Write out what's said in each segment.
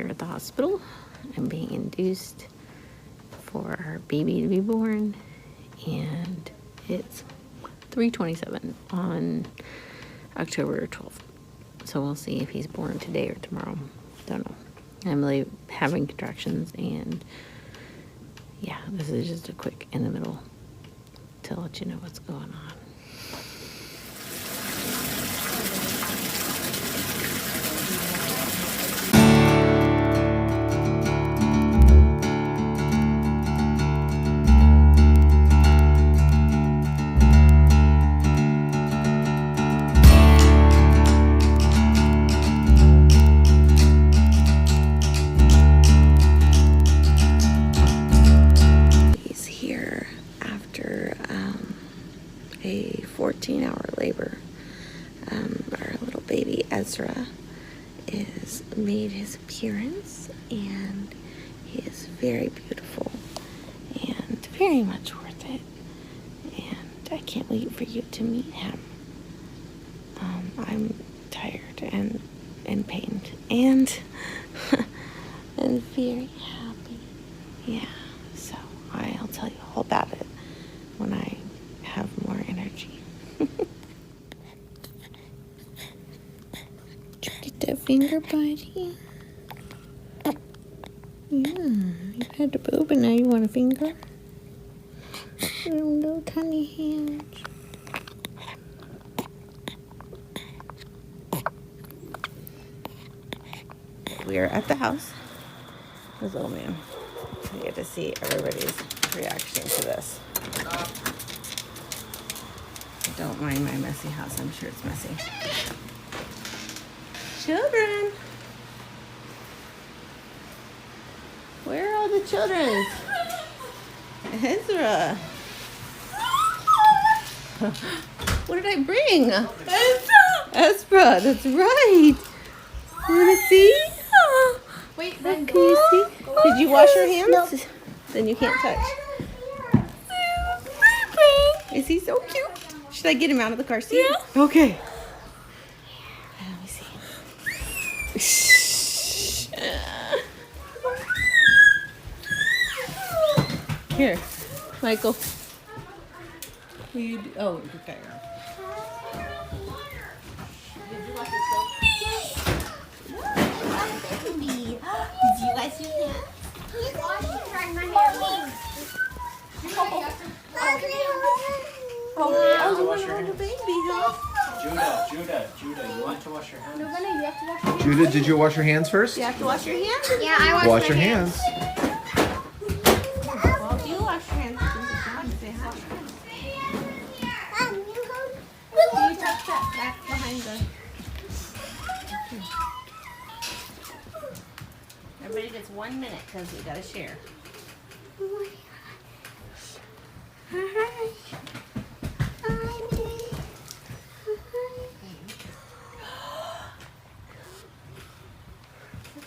here at the hospital. I'm being induced for our baby to be born, and it's 3:27 on October 12th. So we'll see if he's born today or tomorrow. Don't know. I'm really having contractions, and yeah, this is just a quick in the middle to let you know what's going on. A 14-hour labor. Our little baby Ezra is made his appearance, and he is very beautiful and very much worth it. And I can't wait for you to meet him. I'm tired and in pain and and very happy. Yeah. So I'll tell you all about it when I have more energy. Did you get that finger, buddy? Yeah, you had a boob and now you want a finger? Little tiny hands. We're at the house. There's little man. I get to see everybody's reaction to this. Don't mind my messy house. I'm sure it's messy. Children! Where are all the children? Ezra! What did I bring? Ezra, that's right. You want to see? Wait, can you see? Did you wash your hands? No. Then you can't touch. Is he so cute? Should I get him out of the car seat? Yeah. Okay. Let me see. Here, Michael. Will you do? Oh, okay. Did you wash your baby? Did you wash your hands? Oh, you want to hold the baby, huh? Judah, you want to wash your hands? You have to wash your hands. Judah, did you wash your hands first? You have to wash your hands? Yeah, I washed Wash my your hands. Well, if you wash your hands, say hi. Can you touch that back behind the... Everybody gets 1 minute because we got to share.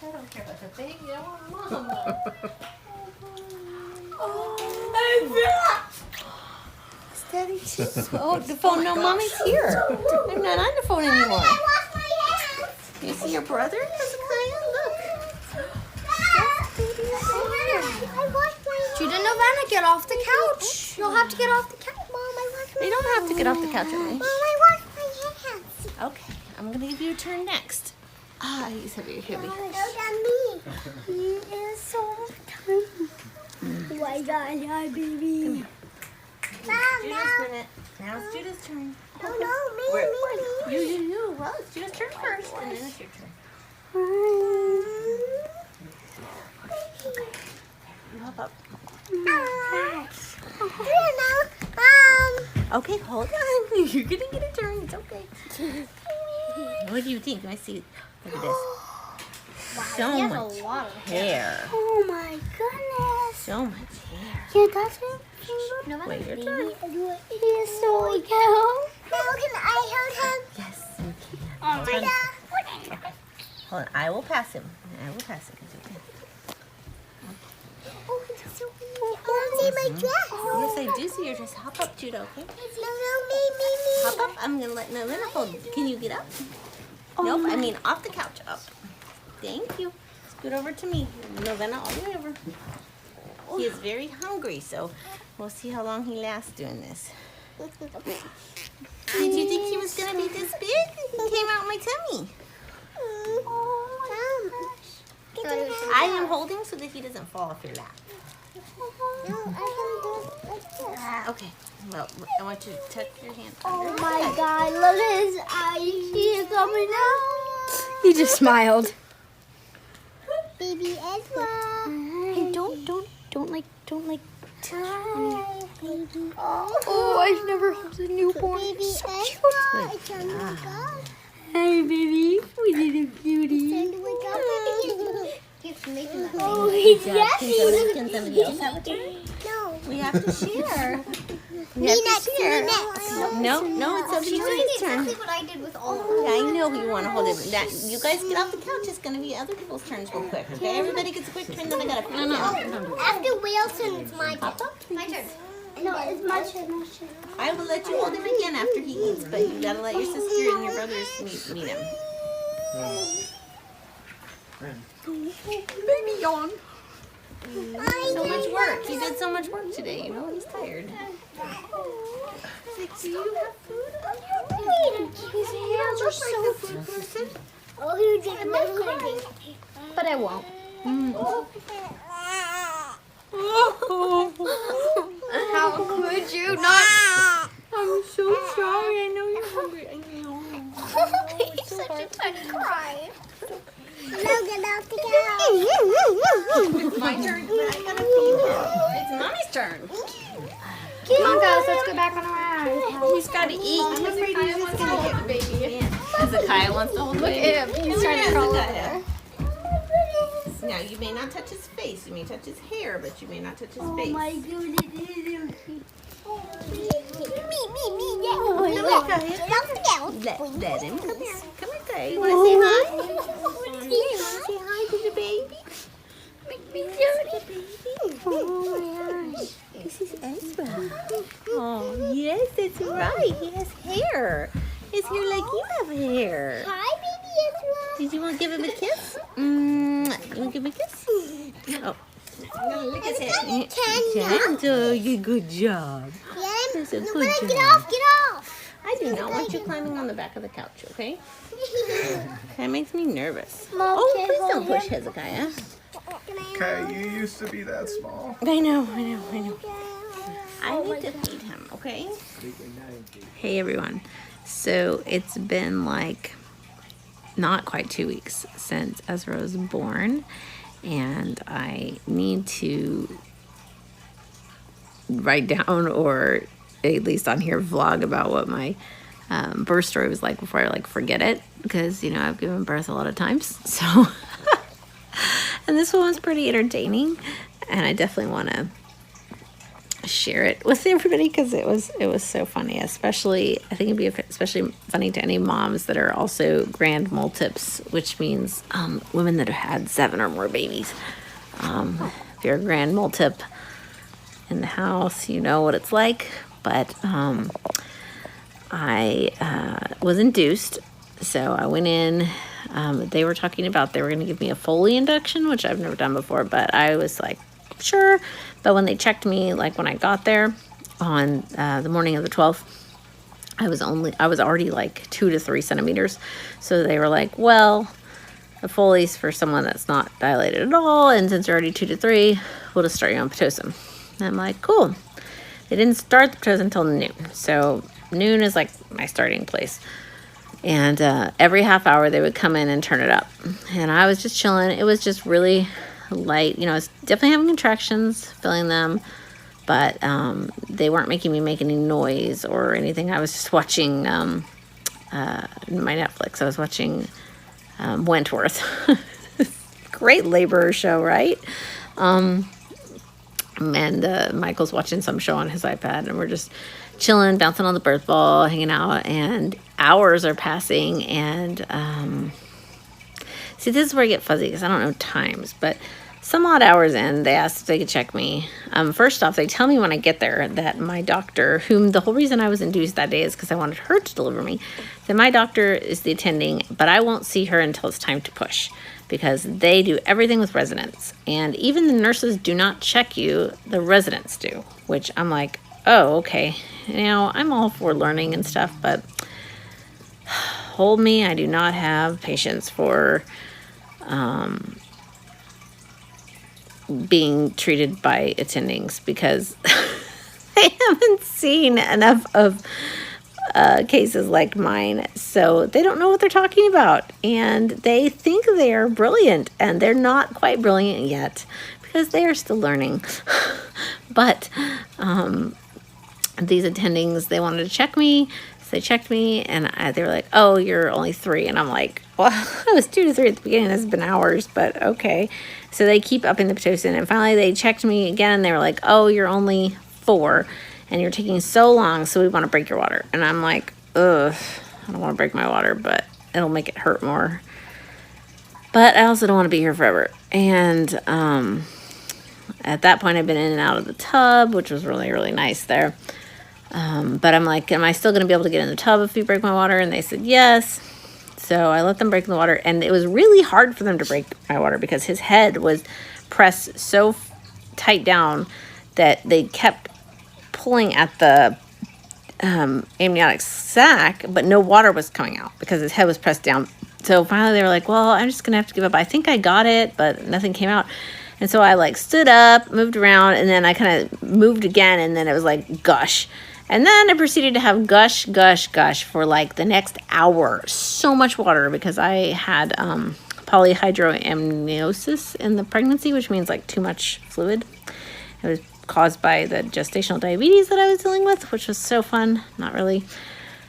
I don't care about the baby. I want mom. Steady. Oh, the phone. No, mommy's here. I'm not on the phone anymore. You see your brother? Look. Judah, Novana, get off the couch. You'll have to get off the couch. Mom, I washed my hands. You don't have to get off the couch, Emily. Mom, I washed my hands. Okay, I'm gonna give you a turn next. Ah, he's heavy. Look at me. He is so tiny. Oh my God, hi, baby. Judah's minute. Now it's Judah's turn. No, me. You. Well, it's Judah's turn first, and then it's your turn. You hop up. Okay, hold on. You're gonna get a turn. It's okay. What do you think? Let me see. Look at this. So much hair. Oh my goodness. So much hair. Yeah, that's it. Wait, your turn. He is so cute. Now can I hold him? Yes, you can. Oh my God. Okay. Hold on. I will pass him. It's okay. Oh, it's so cute. I see my dress. Yes, I do see your dress. Hop up, Judah, okay? No, me. Hop up. I'm going to let Novana hold you. Can you get up? Nope, I mean off the couch. Up. Thank you. Scoot over to me. Novena all the way over. He is very hungry, so we'll see how long he lasts doing this. Did you think he was going to be this big? He came out my tummy. I am holding so that he doesn't fall off your lap. Okay. Well, I want you to tuck your hand under. Oh my God, look at his eyes. He is coming out. He just smiled. Baby Ezra. Hey, don't Hi, baby. Oh, I've never held a newborn. Baby So Ezra. cute. It's time to wake up. Hey, baby. We did a beauty. Time to wake up. Keep making that. Oh, he's Can somebody else have a turn? No. We have to share. Me next. Me next. No, it's over She's to doing your turn. exactly what I did with all of them. I know you want to hold it. That you guys get off the couch. It's going to be other people's turns real quick. Okay, everybody gets a quick turn. Then I got to. No. After Wilson, it's my turn. My turn. No, it's my turn. I will let you hold him again after he eats, but you gotta let your sister and your brothers meet him. Baby yawn. So much work. He did so much work today. You know he's tired. Do you have food? His hands are so food. Oh, he did a milk. But I won't. How could you not? I'm so sorry. I know you're hungry. I know. He's such a tiny cry. No, get off the couch. It's my turn, but I gotta feed him. It's mommy's turn. Come on, guys. Let's go back on our ride. He's gotta eat. I'm afraid he's just gonna hold the baby. Hezekiah wants to hold the baby. He's trying to crawl Hezekiah. Now you may not touch his face. You may touch his hair, but you may not touch his face. Oh my goodness. Let him. Come here, Kay. You wanna say hi? Say hi to the baby. Oh my gosh. This is Ezra. Oh, yes, that's right. He has hair. His hair like you have hair. Hi, baby Ezra. Did you want to give him a kiss? You want to give him a kiss? Oh. Look at him. Gentle. Good job. That's a good job. Get off. I do not want you climbing on the back of the couch, okay? That makes me nervous. Mom, Oh, can I please hold don't push him? Hezekiah. Okay, you used to be that small. I know. I need to feed him, okay? Hey everyone. So it's been like not quite 2 weeks since Ezra was born, and I need to write down, or at least on here vlog, about what my birth story was like before I like forget it, because you know I've given birth a lot of times. So and this one was pretty entertaining, and I definitely want to share it with everybody because it was so funny. Especially, I think it'd be especially funny to any moms that are also grand multips, which means women that have had 7 or more babies. If you're a grand multip in the house, you know what it's like. But I was induced, so I went in. They were talking about they were going to give me a Foley induction, which I've never done before, but I was like, sure. But when they checked me, like when I got there on the morning of the 12th, I was already like 2 to 3 centimeters. So they were like, well, a Foley's for someone that's not dilated at all, and since you're already 2 to 3, we'll just start you on Pitocin. And I'm like, cool. They didn't start the Pitocin until noon. So noon is like my starting place. And every half hour they would come in and turn it up. And I was just chilling. It was just really light. You know, I was definitely having contractions, feeling them. But they weren't making me make any noise or anything. I was just watching my Netflix. I was watching Wentworth. Great labor show, right? And Michael's watching some show on his iPad, and we're just chilling, bouncing on the birth ball, hanging out, and hours are passing. And see, this is where I get fuzzy because I don't know times, but some odd hours in, they asked if they could check me. First off, they tell me when I get there that my doctor, whom the whole reason I was induced that day is because I wanted her to deliver me, that my doctor is the attending, but I won't see her until it's time to push. because they do everything with residents. And even the nurses do not check you, the residents do, which I'm like, oh, okay. I'm all for learning and stuff, but hold me, I do not have patience for being treated by attendings, because I haven't seen enough of cases like mine, so they don't know what they're talking about, and they think they are brilliant, and they're not quite brilliant yet because they are still learning. But these attendings, they wanted to check me, so they checked me, and they were like, oh, you're only 3, and I'm like, well, I was 2 to 3 at the beginning. This has been hours, but okay. So they keep upping the Pitocin, and finally they checked me again, and they were like, oh, you're only 4, and you're taking so long, so we want to break your water. And I'm like, ugh, I don't want to break my water, but it'll make it hurt more. But I also don't want to be here forever. And at that point, I've been in and out of the tub, which was really, really nice there. But I'm like, am I still going to be able to get in the tub if you break my water? And they said yes. So I let them break the water. And it was really hard for them to break my water because his head was pressed so tight down that they kept pulling at the amniotic sac, but no water was coming out because his head was pressed down. So finally they were like, well, I'm just gonna have to give up. I think I got it, but nothing came out. And so I like stood up, moved around, and then I kind of moved again, and then it was like gush. And then I proceeded to have gush, gush, gush for like the next hour. So much water because I had polyhydramniosis in the pregnancy, which means like too much fluid. It was caused by the gestational diabetes that I was dealing with, which was so fun. Not really.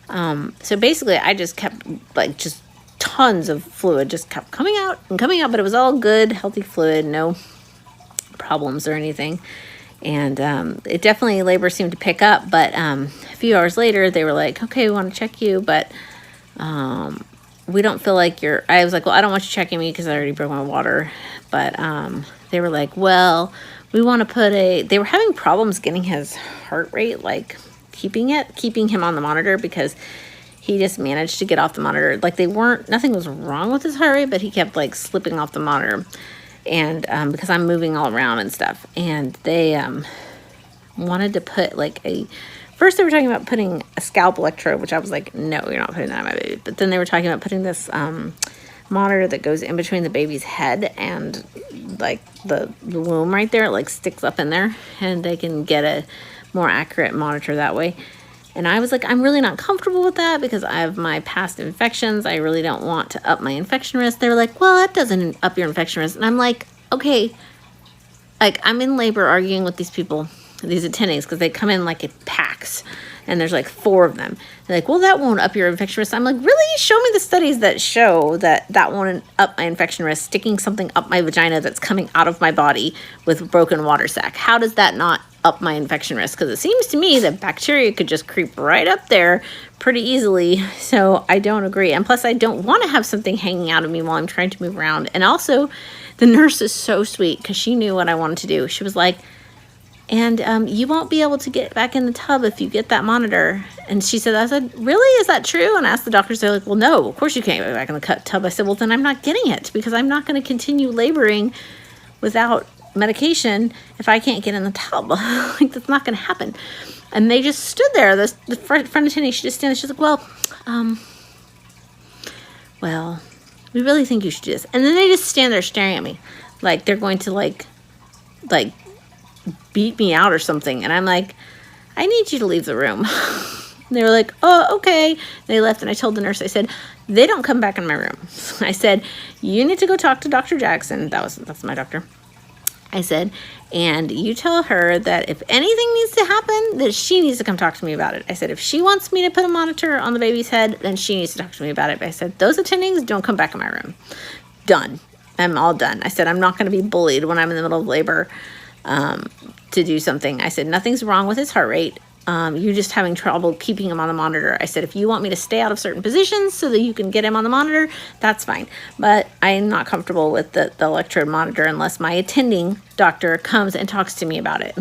So basically I just kept like just tons of fluid just kept coming out, but it was all good, healthy fluid, no problems or anything. And it definitely, labor seemed to pick up, but a few hours later they were like, okay, we want to check you, but we don't feel like you're, I was like, well, I don't want you checking me because I already broke my water. But they were like, well, we want to put they were having problems getting his heart rate, like keeping him on the monitor, because he just managed to get off the monitor. Like nothing was wrong with his heart rate, but he kept like slipping off the monitor. And because I'm moving all around and stuff. And they wanted to put like first they were talking about putting a scalp electrode, which I was like, no, you're not putting that on my baby. But then they were talking about putting this monitor that goes in between the baby's head and like the womb right there. It like sticks up in there, and they can get a more accurate monitor that way. And I was like, I'm really not comfortable with that because I have my past infections. I really don't want to up my infection risk. They were like, well, that doesn't up your infection risk. And I'm like, okay. Like, I'm in labor arguing with these people, these attendings, because they come in like in packs. And there's like 4 of them. They're like, well, that won't up your infection risk. I'm like, really? Show me the studies that show that won't up my infection risk, sticking something up my vagina that's coming out of my body with broken water sac. How does that not up my infection risk? Because it seems to me that bacteria could just creep right up there pretty easily. So I don't agree. And plus, I don't want to have something hanging out of me while I'm trying to move around. And also, the nurse is so sweet because she knew what I wanted to do. She was like, and you won't be able to get back in the tub if you get that monitor. And she said, I said, really? Is that true? And I asked the doctors, they're like, well, no, of course you can't get back in the tub. I said, well, then I'm not getting it because I'm not going to continue laboring without medication if I can't get in the tub. Like, that's not going to happen. And they just stood there. The front attending, she just stood there. She's like, well, we really think you should do this. And then they just stand there staring at me like they're going to like beat me out or something. And I'm like, I need you to leave the room. And they were like, oh, okay. They left, and I told the nurse, I said, they don't come back in my room. I said, you need to go talk to Dr. Jackson. That's my doctor. I said, and you tell her that if anything needs to happen, that she needs to come talk to me about it. I said, if she wants me to put a monitor on the baby's head, then she needs to talk to me about it. But I said, those attendings don't come back in my room. Done. I'm all done. I said, I'm not going to be bullied when I'm in the middle of labor to do something. I said, nothing's wrong with his heart rate. You're just having trouble keeping him on the monitor. I said, if you want me to stay out of certain positions so that you can get him on the monitor, that's fine. But I'm not comfortable with the electrode monitor unless my attending doctor comes and talks to me about it.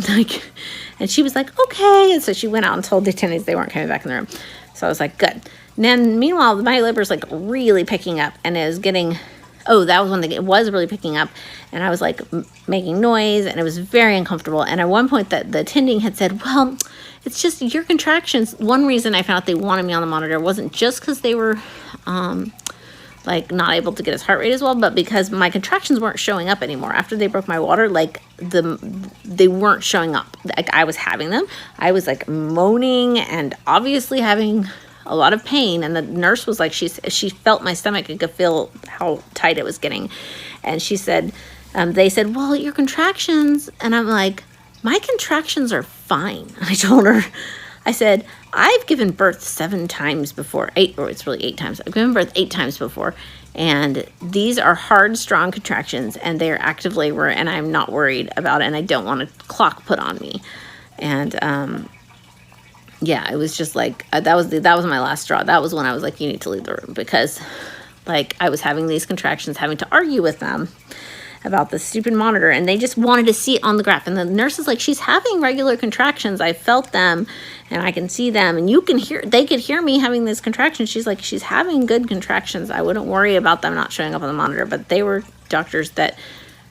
And she was like, okay. And so she went out and told the attendings they weren't coming back in the room. So I was like, good. And then meanwhile, my labor is like really picking up, and it was getting Oh, that was one thing. It was really picking up, and I was like making noise, and it was very uncomfortable. And at one point, the attending had said, "Well, it's just your contractions." One reason I found out they wanted me on the monitor wasn't just because they were like not able to get his heart rate as well, but because my contractions weren't showing up anymore after they broke my water. Like they weren't showing up. Like I was having them. I was like moaning and obviously having a lot of pain, and the nurse was like, she felt my stomach and could feel how tight it was getting, and she said, they said, "Well, your contractions," and I'm like, "My contractions are fine." I told her, I said, "I've given birth 7 times before, 8, or it's really 8 times. I've given birth 8 times before, and these are hard, strong contractions, and they are active labor, and I'm not worried about it, and I don't want a clock put on me." And yeah, it was just like, that was my last straw. That was when I was like, you need to leave the room, because like I was having these contractions, having to argue with them about the stupid monitor, and they just wanted to see it on the graph. And the nurse is like, "She's having regular contractions. I felt them and I can see them, and they could hear me having these contractions." She's like, "She's having good contractions. I wouldn't worry about them not showing up on the monitor." But they were doctors that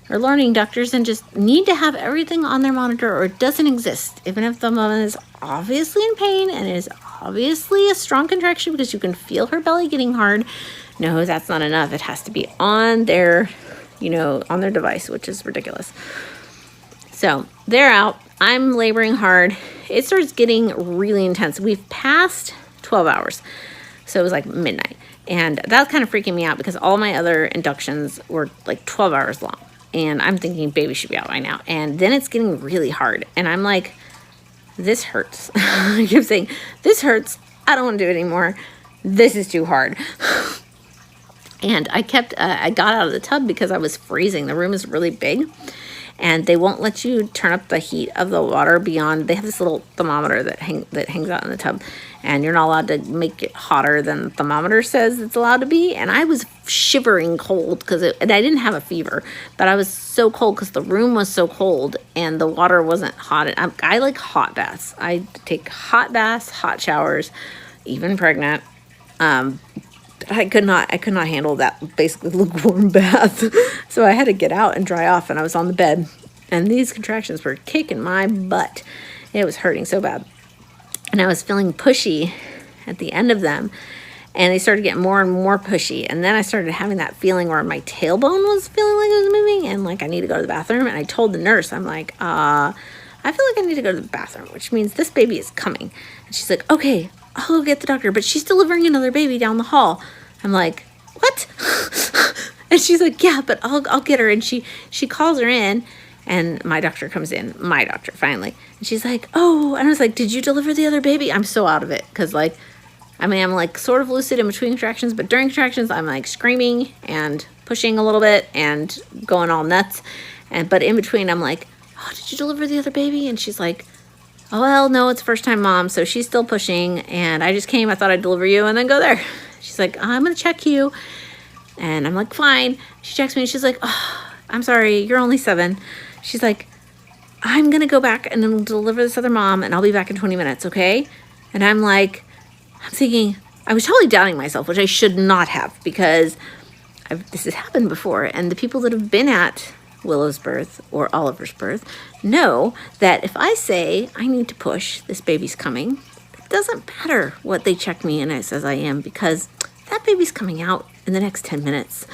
are learning doctors and just need to have everything on their monitor, or it doesn't exist. Even if the mom is obviously in pain and is obviously a strong contraction because you can feel her belly getting hard, no, that's not enough. It has to be on their, on their device, which is ridiculous. So they're out. I'm laboring hard. It starts getting really intense. We've passed 12 hours. So it was like midnight. And that's kind of freaking me out because all my other inductions were like 12 hours long. And I'm thinking baby should be out by now. And then it's getting really hard. And I'm like, this hurts. I keep saying, this hurts. I don't want to do it anymore. This is too hard. And I got out of the tub because I was freezing. The room is really big. And they won't let you turn up the heat of the water beyond, they have this little thermometer that hangs out in the tub. And you're not allowed to make it hotter than the thermometer says it's allowed to be. And I was shivering cold and I didn't have a fever, but I was so cold because the room was so cold and the water wasn't hot. I like hot baths. I take hot baths, hot showers, even pregnant. I could not handle that basically lukewarm bath. So I had to get out and dry off, and I was on the bed. And these contractions were kicking my butt. It was hurting so bad. And I was feeling pushy at the end of them. And they started getting more and more pushy. And then I started having that feeling where my tailbone was feeling like it was moving. And like I need to go to the bathroom. And I told the nurse, I'm like, I feel like I need to go to the bathroom, which means this baby is coming. And she's like, "Okay, I'll go get the doctor, but she's delivering another baby down the hall." I'm like, "What?" And she's like, "Yeah, but I'll get her." And she calls her in, and my doctor comes in, my doctor finally. And she's like, "Oh," and I was like, "Did you deliver the other baby?" I'm so out of it because like, I'm like sort of lucid in between contractions, but during contractions, I'm like screaming and pushing a little bit and going all nuts. But in between, I'm like, "Oh, did you deliver the other baby?" And she's like, "Oh, well, no, it's first time mom." So she's still pushing, and I just came. I thought I'd deliver you and then go there. She's like, "I'm going to check you." And I'm like, "Fine." She checks me and she's like, "Oh, I'm sorry, you're only 7. She's like, "I'm going to go back and then we'll deliver this other mom and I'll be back in 20 minutes, okay?" And I'm thinking, I was totally doubting myself, which I should not have, because this has happened before. And the people that have been at Willow's birth or Oliver's birth know that if I say I need to push, this baby's coming, it doesn't matter what they check me and it says I am, because that baby's coming out in the next 10 minutes.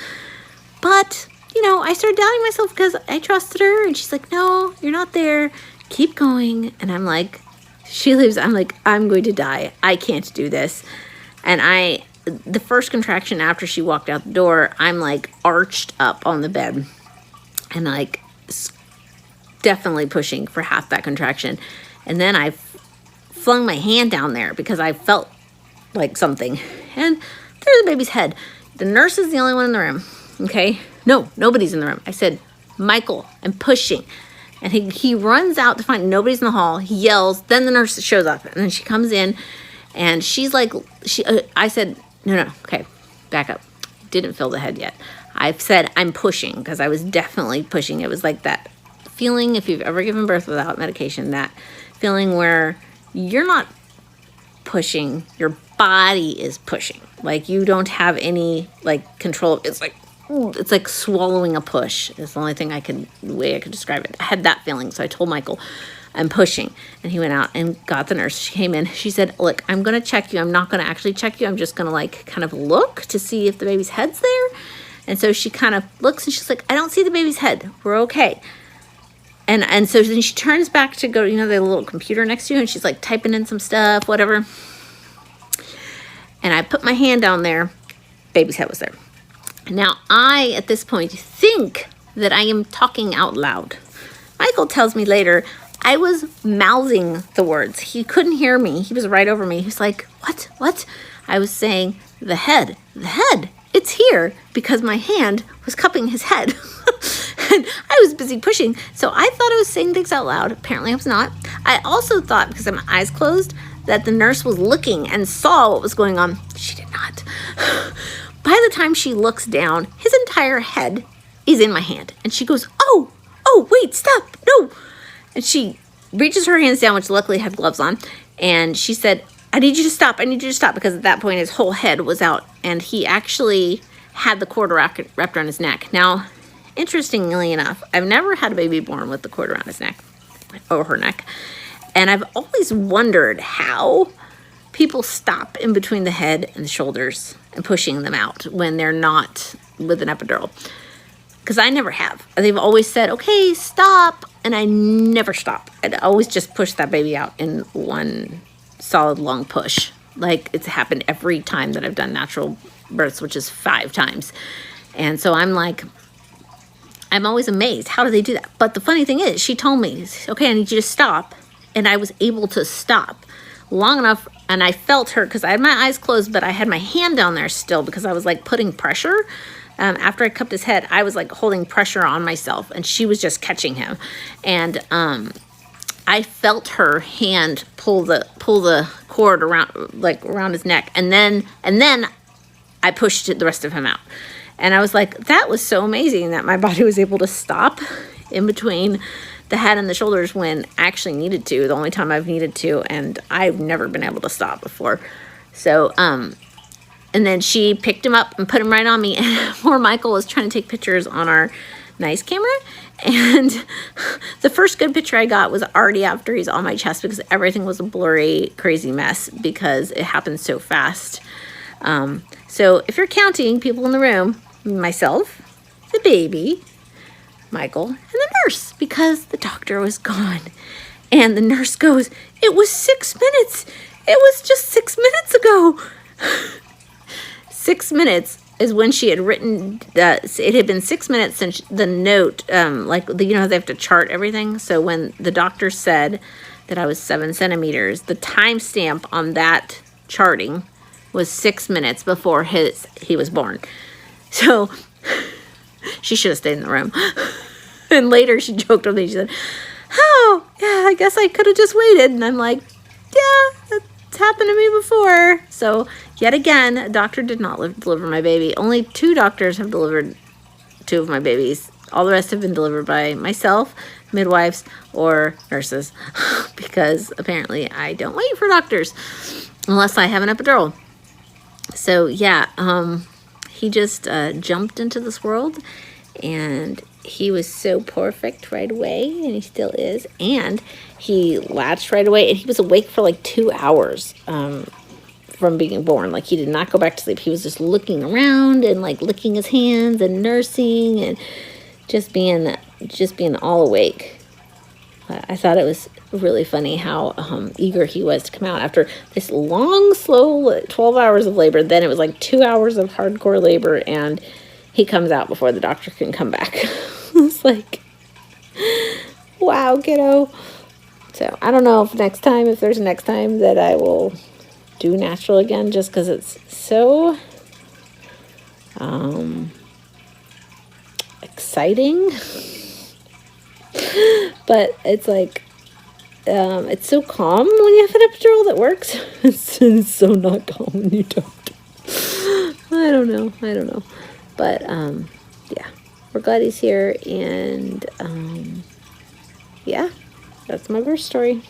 But, I started doubting myself because I trusted her, and she's like, "No, you're not there. Keep going." And I'm like, she leaves. I'm like, I'm going to die. I can't do this. And the first contraction after she walked out the door, I'm like arched up on the bed and like definitely pushing for half that contraction. And then I flung my hand down there because I felt like something. And there's the baby's head. The nurse is the only one in the room. Okay? No, nobody's in the room. I said, "Michael, I'm pushing." And he runs out to find nobody's in the hall. He yells. Then the nurse shows up. And then she comes in. And she's like, I said, no, okay, back up. Didn't feel the head yet. I said, "I'm pushing," because I was definitely pushing. It was like that feeling, if you've ever given birth without medication, that feeling where you're not pushing, your body is pushing. Like you don't have any like control. It's like, it's like swallowing a push. It's the only way I could describe it. I had that feeling. So I told Michael, I'm pushing. And he went out and got the nurse. She came in. She said, look, I'm going to check you. I'm not going to actually check you. I'm just going to like kind of look to see if the baby's head's there. And so she kind of looks and she's like, I don't see the baby's head. We're okay. And so then she turns back to go, you know, the little computer next to you, and she's like typing in some stuff, whatever. And I put my hand down there. Baby's head was there. Now, I, at this point, think that I am talking out loud. Michael tells me later, I was mouthing the words. He couldn't hear me. He was right over me. He was like, what? I was saying, the head, it's here, because my hand was cupping his head. And I was busy pushing. So I thought I was saying things out loud. Apparently I was not. I also thought, because my eyes closed, that the nurse was looking and saw what was going on. She did not. By the time she looks down, his entire head is in my hand. And she goes, oh, wait, stop, no. And she reaches her hands down, which luckily had gloves on. And she said, I need you to stop. Because at that point, his whole head was out. And he actually had the cord wrapped around his neck. Now, interestingly enough, I've never had a baby born with the cord around his neck or her neck. And I've always wondered how people stop in between the head and the shoulders and pushing them out when they're not with an epidural. Because I never have. They've always said, okay, stop. And I never stop. I'd always just push that baby out in one solid long push. Like it's happened every time that I've done natural births, which is 5 times. And so I'm like, I'm always amazed. How do they do that? But the funny thing is, she told me, okay, I need you to stop. And I was able to stop long enough. And I felt her because I had my eyes closed, but I had my hand down there still because I was like putting pressure. After I cupped his head, I was like holding pressure on myself and she was just catching him. And I felt her hand pull the cord around his neck. And then I pushed the rest of him out. And I was like, that was so amazing that my body was able to stop in between the head and the shoulders when I actually needed to, the only time I've needed to, and I've never been able to stop before. So, and then she picked him up and put him right on me, and poor Michael was trying to take pictures on our nice camera, and the first good picture I got was already after he's on my chest because everything was a blurry, crazy mess because it happened so fast. So if you're counting people in the room, myself, the baby, Michael, and the nurse, because the doctor was gone. And the nurse goes, it was 6 minutes. It was just 6 minutes ago. 6 minutes is when she had written, it had been 6 minutes since the note, you know how they have to chart everything? So when the doctor said that I was 7 centimeters, the timestamp on that charting was 6 minutes before he was born. So she should have stayed in the room. And later she joked with me. She said, oh, yeah, I guess I could have just waited. And I'm like, yeah, it's happened to me before. So yet again, a doctor did not deliver my baby. Only 2 doctors have delivered 2 of my babies. All the rest have been delivered by myself, midwives, or nurses. Because apparently I don't wait for doctors unless I have an epidural. So yeah, he just jumped into this world, and he was so perfect right away, and he still is. And he latched right away, and he was awake for like 2 hours from being born. Like he did not go back to sleep. He was just looking around and like licking his hands and nursing and just being all awake. I thought it was really funny how eager he was to come out after this long, slow 12 hours of labor. Then it was like 2 hours of hardcore labor, and he comes out before the doctor can come back. It's like, wow, kiddo. So I don't know if there's a next time that I will do natural again, just because it's so exciting. But it's like, it's so calm when you have an epidural that works. It's so not calm when you don't. I don't know. But, yeah, we're glad he's here. And, yeah, that's my birth story.